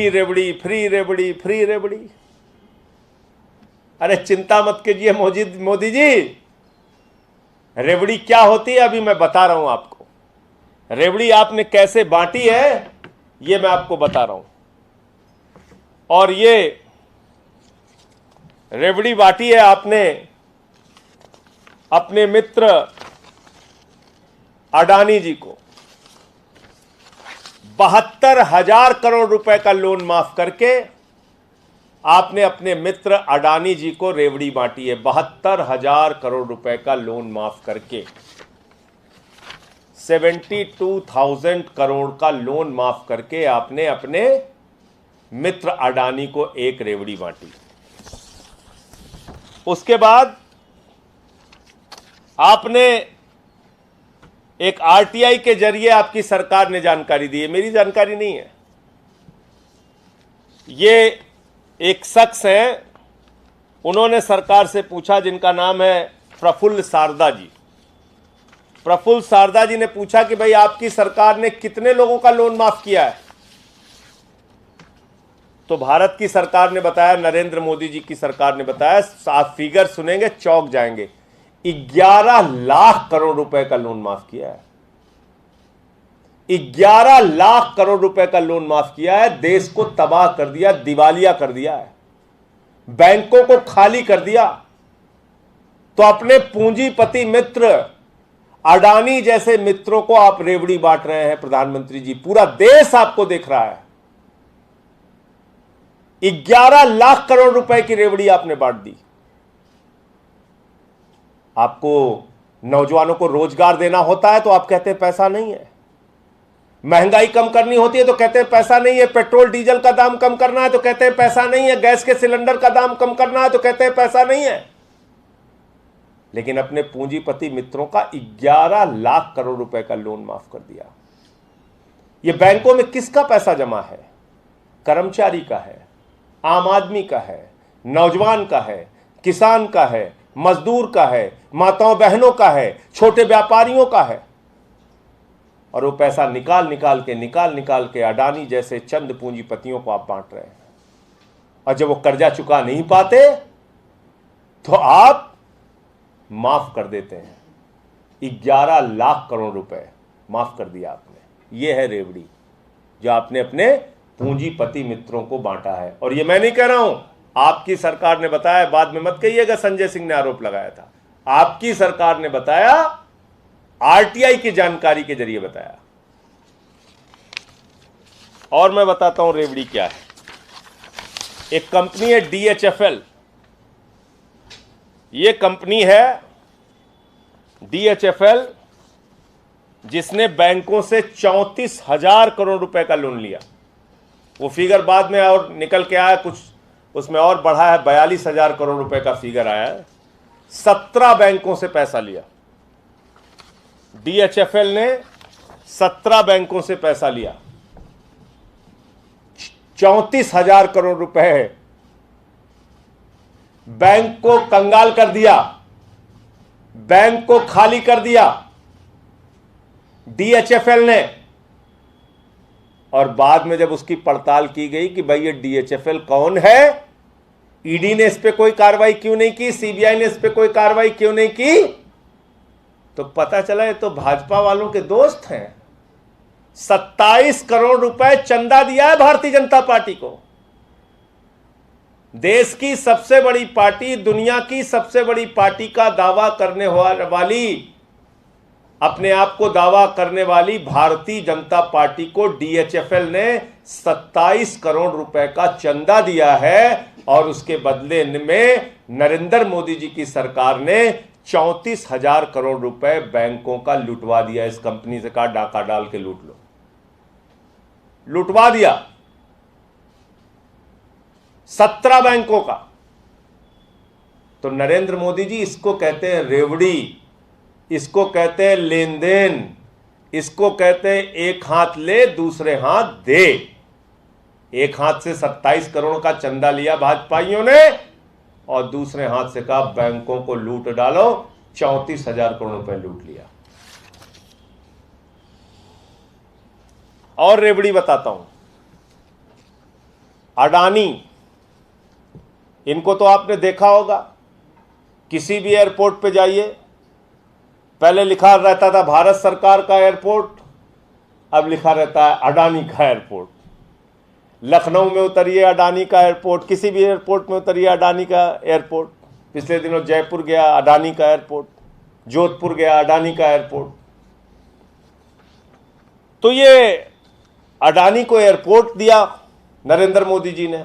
रेवड़ी, फ्री रेवड़ी, फ्री रेवड़ी। अरे चिंता मत कीजिए मोदी जी, रेवड़ी क्या होती है अभी मैं बता रहा हूं आपको। रेवड़ी आपने कैसे बांटी है ये मैं आपको बता रहा हूं। और ये रेवड़ी बांटी है आपने अपने मित्र अडानी जी को। 72,000 करोड़ रुपए का लोन माफ करके आपने अपने मित्र अडानी जी को रेवड़ी बांटी है। 72,000 करोड़ रुपए का लोन माफ करके 72,000 करोड़ का लोन माफ करके आपने अपने मित्र अडानी को एक रेवड़ी बांटी। उसके बाद आपने एक आरटीआई के जरिए आपकी सरकार ने जानकारी दी है, मेरी जानकारी नहीं है, ये एक शख्स है, उन्होंने सरकार से पूछा जिनका नाम है प्रफुल्ल सारदा जी। प्रफुल्ल सारदा जी ने पूछा कि भाई आपकी सरकार ने कितने लोगों का लोन माफ किया है। तो भारत की सरकार ने बताया, नरेंद्र मोदी जी की सरकार ने बताया, आप फिगर सुनेंगे चौंक जाएंगे, 11 लाख करोड़ रुपए का लोन माफ किया है। 11 लाख करोड़ रुपए का लोन माफ किया है। देश को तबाह कर दिया, दिवालिया कर दिया है, बैंकों को खाली कर दिया। तो अपने पूंजीपति मित्र अडानी जैसे मित्रों को आप रेवड़ी बांट रहे हैं प्रधानमंत्री जी, पूरा देश आपको देख रहा है। 11 लाख करोड़ रुपए की रेवड़ी आपने बांट दी। आपको नौजवानों को रोजगार देना होता है तो आप कहते हैं पैसा नहीं है। महंगाई कम करनी होती है तो कहते हैं पैसा नहीं है। पेट्रोल डीजल का दाम कम करना है तो कहते हैं पैसा नहीं है। गैस के सिलेंडर का दाम कम करना है तो कहते हैं पैसा नहीं है। लेकिन अपने पूंजीपति मित्रों का 11 लाख करोड़ रुपए का लोन माफ कर दिया। यह बैंकों में किसका पैसा जमा है? कर्मचारी का है, आम आदमी का है, नौजवान का है, किसान का है, मजदूर का है, माताओं बहनों का है, छोटे व्यापारियों का है। और वो पैसा निकाल निकाल के अडानी जैसे चंद पूंजीपतियों को आप बांट रहे हैं। और जब वो कर्जा चुका नहीं पाते तो आप माफ कर देते हैं। 11 लाख करोड़ रुपए माफ कर दिया आपने। ये है रेवड़ी जो आपने अपने पूंजीपति मित्रों को बांटा है। और ये मैं नहीं कह रहा हूं, आपकी सरकार ने बताया, बाद में मत कहिएगा संजय सिंह ने आरोप लगाया था। आपकी सरकार ने बताया, आरटीआई की जानकारी के जरिए बताया। और मैं बताता हूं रेवड़ी क्या है। एक कंपनी है डीएचएफएल। ये कंपनी है डीएचएफएल जिसने बैंकों से 34,000 करोड़ रुपए का लोन लिया। वो फिगर बाद में और निकल के आया, कुछ उसमें और बढ़ा है, 42,000 करोड़ रुपए का फिगर आया है। 17 बैंकों से पैसा लिया डीएचएफएल ने, 17 बैंकों से पैसा लिया। 34,000 करोड़ रुपए बैंक को कंगाल कर दिया, बैंक को खाली कर दिया डीएचएफएल ने। और बाद में जब उसकी पड़ताल की गई कि भाई ये डीएचएफएल कौन है, ईडी ने इस पे कोई कार्रवाई क्यों नहीं की, सीबीआई ने इस पे कोई कार्रवाई क्यों नहीं की, तो पता चला ये तो भाजपा वालों के दोस्त हैं। 27 करोड़ रुपए चंदा दिया है भारतीय जनता पार्टी को। देश की सबसे बड़ी पार्टी, दुनिया की सबसे बड़ी पार्टी का दावा करने वाली, अपने आप को दावा करने वाली भारतीय जनता पार्टी को डीएचएफएल ने 27 करोड़ रुपए का चंदा दिया है। और उसके बदले में नरेंद्र मोदी जी की सरकार ने 34,000 करोड़ रुपए बैंकों का लुटवा दिया। इस कंपनी से कहा डाका डाल के लूट लो, लुटवा दिया 17 बैंकों का। तो नरेंद्र मोदी जी, इसको कहते हैं रेवड़ी, इसको कहते हैं लेन देन, इसको कहते हैं एक हाथ ले दूसरे हाथ दे। एक हाथ से 27 करोड़ का चंदा लिया भाजपाइयों ने और दूसरे हाथ से कहा बैंकों को लूट डालो, 34,000 करोड़ रुपए लूट लिया। और रेवड़ी बताता हूं। अडानी, इनको तो आपने देखा होगा, किसी भी एयरपोर्ट पे जाइए, पहले लिखा रहता था भारत सरकार का एयरपोर्ट, अब लिखा रहता है अडानी का एयरपोर्ट। लखनऊ में उतरिए अडानी का एयरपोर्ट, किसी भी एयरपोर्ट में उतरिए अडानी का एयरपोर्ट। पिछले दिनों जयपुर गया, अडानी का एयरपोर्ट, जोधपुर गया, अडानी का एयरपोर्ट। तो ये अडानी को एयरपोर्ट दिया नरेंद्र मोदी जी ने,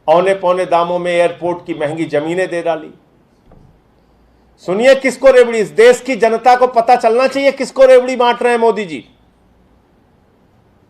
औने पौने दामों में एयरपोर्ट की महंगी जमीनें दे डाली। सुनिए किसको रेवड़ी, इस देश की जनता को पता चलना चाहिए किसको रेवड़ी बांट रहे हैं मोदी जी।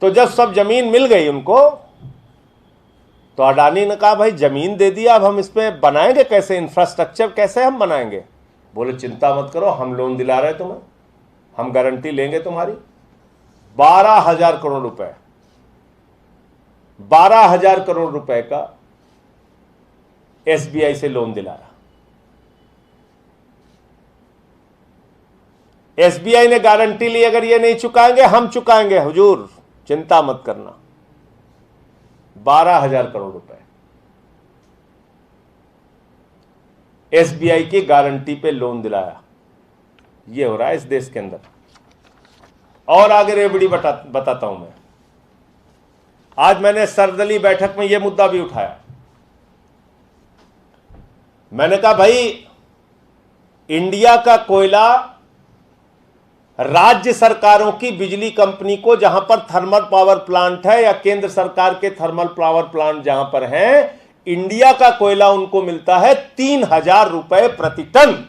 तो जब सब जमीन मिल गई उनको, तो अडानी ने कहा भाई जमीन दे दिया, अब हम इसमें बनाएंगे कैसे, इंफ्रास्ट्रक्चर कैसे हम बनाएंगे। बोले चिंता मत करो, हम लोन दिला रहे तुम्हें, हम गारंटी लेंगे तुम्हारी। 12,000 करोड़ रुपए, 12,000 करोड़ रुपए का एसबीआई से लोन दिलाया। एसबीआई ने गारंटी ली, अगर ये नहीं चुकाएंगे हम चुकाएंगे हुजूर, चिंता मत करना। 12,000 करोड़ रुपए एसबीआई की गारंटी पे लोन दिलाया। ये हो रहा है इस देश के अंदर। और आगे रेवड़ी बताता हूं मैं। आज मैंने सर्वदलीय बैठक में यह मुद्दा भी उठाया। मैंने कहा भाई इंडिया का कोयला राज्य सरकारों की बिजली कंपनी को, जहां पर थर्मल पावर प्लांट है या केंद्र सरकार के थर्मल पावर प्लांट जहां पर हैं, इंडिया का कोयला उनको मिलता है 3,000 रुपए प्रति टन।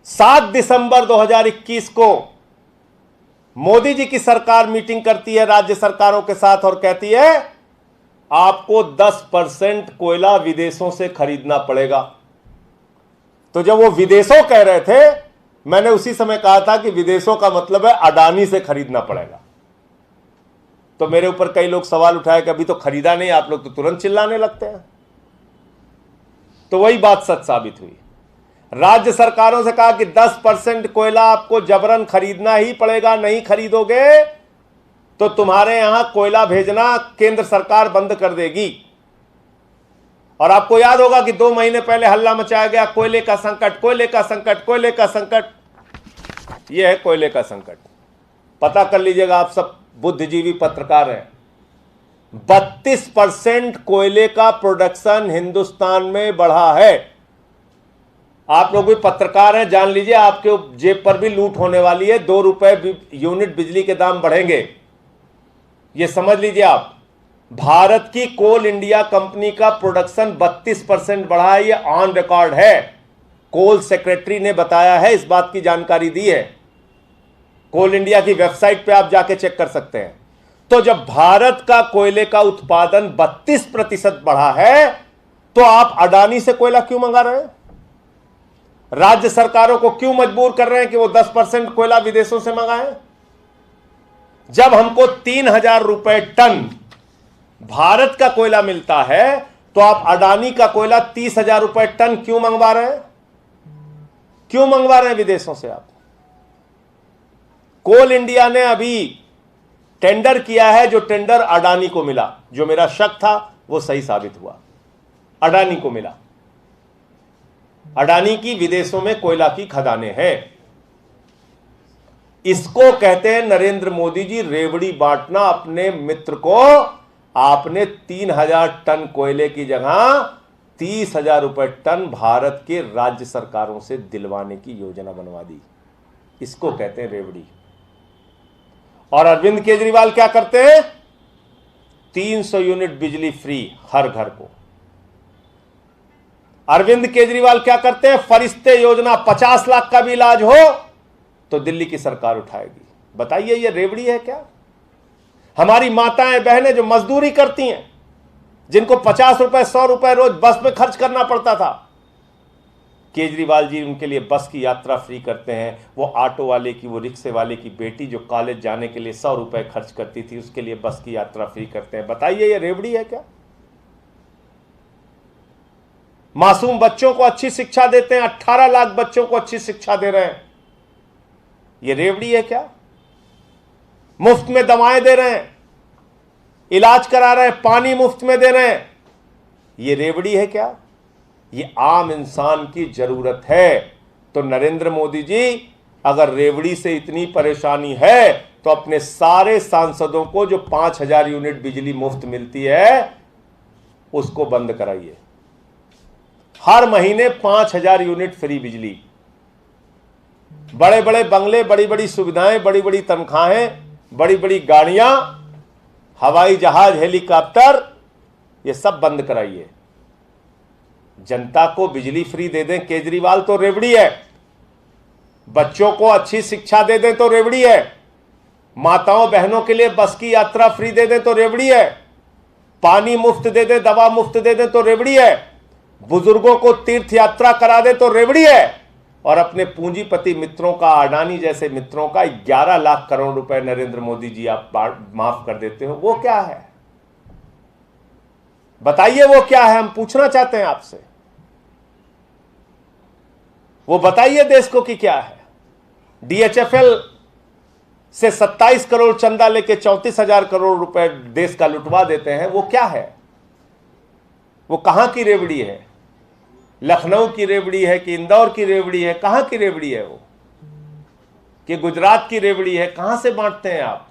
7 दिसंबर 2021 को मोदी जी की सरकार मीटिंग करती है राज्य सरकारों के साथ और कहती है आपको 10% कोयला विदेशों से खरीदना पड़ेगा। तो जब वो विदेशों कह रहे थे, मैंने उसी समय कहा था कि विदेशों का मतलब है अडानी से खरीदना पड़ेगा। तो मेरे ऊपर कई लोग सवाल उठाए कि अभी तो खरीदा नहीं, आप लोग तो तुरंत चिल्लाने लगते हैं। तो वही बात सच साबित हुई। राज्य सरकारों से कहा कि 10% कोयला आपको जबरन खरीदना ही पड़ेगा, नहीं खरीदोगे तो तुम्हारे यहां कोयला भेजना केंद्र सरकार बंद कर देगी। और आपको याद होगा कि 2 महीने पहले हल्ला मचाया गया, कोयले का संकट, कोयले का संकट, कोयले का संकट। यह है कोयले का संकट। पता कर लीजिएगा, आप सब बुद्धिजीवी पत्रकार हैं। 32% कोयले का प्रोडक्शन हिंदुस्तान में बढ़ा है। आप लोग भी पत्रकार हैं, जान लीजिए आपके जेब पर भी लूट होने वाली है। 2 रुपए यूनिट बिजली के दाम बढ़ेंगे, यह समझ लीजिए आप। भारत की कोल इंडिया कंपनी का प्रोडक्शन 32% बढ़ा है, यह ऑन रिकॉर्ड है। कोल सेक्रेटरी ने बताया है, इस बात की जानकारी दी है। कोल इंडिया की वेबसाइट पे आप जाके चेक कर सकते हैं। तो जब भारत का कोयले का उत्पादन 32% बढ़ा है, तो आप अडानी से कोयला क्यों मंगा रहे हैं? राज्य सरकारों को क्यों मजबूर कर रहे हैं कि वो 10% कोयला विदेशों से मंगाएं? जब हमको 3,000 रुपए टन भारत का कोयला मिलता है, तो आप अडानी का कोयला 30,000 रुपए टन क्यों मंगवा रहे हैं? क्यों मंगवा रहे हैं विदेशों से आप? कोल इंडिया ने अभी टेंडर किया है, जो टेंडर अडानी को मिला, जो मेरा शक था वो सही साबित हुआ, अडानी को मिला। अडानी की विदेशों में कोयला की खदानें हैं। इसको कहते हैं नरेंद्र मोदी जी रेवड़ी बांटना अपने मित्र को। आपने 3,000 टन कोयले की जगह 30,000 रुपए टन भारत के राज्य सरकारों से दिलवाने की योजना बनवा दी। इसको कहते हैं रेवड़ी। और अरविंद केजरीवाल क्या करते हैं? 300 यूनिट बिजली फ्री हर घर को। अरविंद केजरीवाल क्या करते हैं? फरिश्ते योजना, 50 लाख का भी इलाज हो तो दिल्ली की सरकार उठाएगी। बताइए ये रेवड़ी है क्या? हमारी माताएं बहनें जो मजदूरी करती हैं, जिनको 50 रुपए 100 रुपए रोज बस में खर्च करना पड़ता था, केजरीवाल जी उनके लिए बस की यात्रा फ्री करते हैं। वो ऑटो वाले की, वो रिक्शे वाले की बेटी जो कॉलेज जाने के लिए 100 रुपए खर्च करती थी, उसके लिए बस की यात्रा फ्री करते हैं। बताइए ये रेवड़ी है क्या? मासूम बच्चों को अच्छी शिक्षा देते हैं, 18 लाख बच्चों को अच्छी शिक्षा दे रहे हैं। ये रेवड़ी है क्या? मुफ्त में दवाएं दे रहे हैं, इलाज करा रहे हैं, पानी मुफ्त में दे रहे हैं। ये रेवड़ी है क्या? ये आम इंसान की जरूरत है। तो नरेंद्र मोदी जी, अगर रेवड़ी से इतनी परेशानी है तो अपने सारे सांसदों को जो 5,000 यूनिट बिजली मुफ्त मिलती है उसको बंद कराइए। हर महीने 5,000 यूनिट फ्री बिजली, बड़े बड़े बंगले, बड़ी बड़ी सुविधाएं, बड़ी बड़ी तनख्वाहें, बड़ी बड़ी गाड़ियां, हवाई जहाज, हेलीकॉप्टर, ये सब बंद कराइए। जनता को बिजली फ्री दे दें केजरीवाल तो रेवड़ी है, बच्चों को अच्छी शिक्षा दे दें तो रेवड़ी है, माताओं बहनों के लिए बस की यात्रा फ्री दे दें तो रेवड़ी है, पानी मुफ्त दे दें, दवा मुफ्त दे दें तो रेवड़ी है, बुजुर्गों को तीर्थ यात्रा करा दे तो रेवड़ी है, और अपने पूंजीपति मित्रों का, अडानी जैसे मित्रों का 11 लाख करोड़ रुपए नरेंद्र मोदी जी आप माफ कर देते हो। वो क्या है? बताइए वो क्या है? हम पूछना चाहते हैं आपसे, वो बताइए देश को कि क्या है। DHFL से 27 करोड़ चंदा लेके 34,000 करोड़ रुपए देश का लुटवा देते हैं, वो क्या है? वो कहां की रेवड़ी है? लखनऊ की रेवड़ी है कि इंदौर की रेवड़ी है? कहां की रेवड़ी है वो? कि गुजरात की रेवड़ी है? कहां से बांटते हैं आप?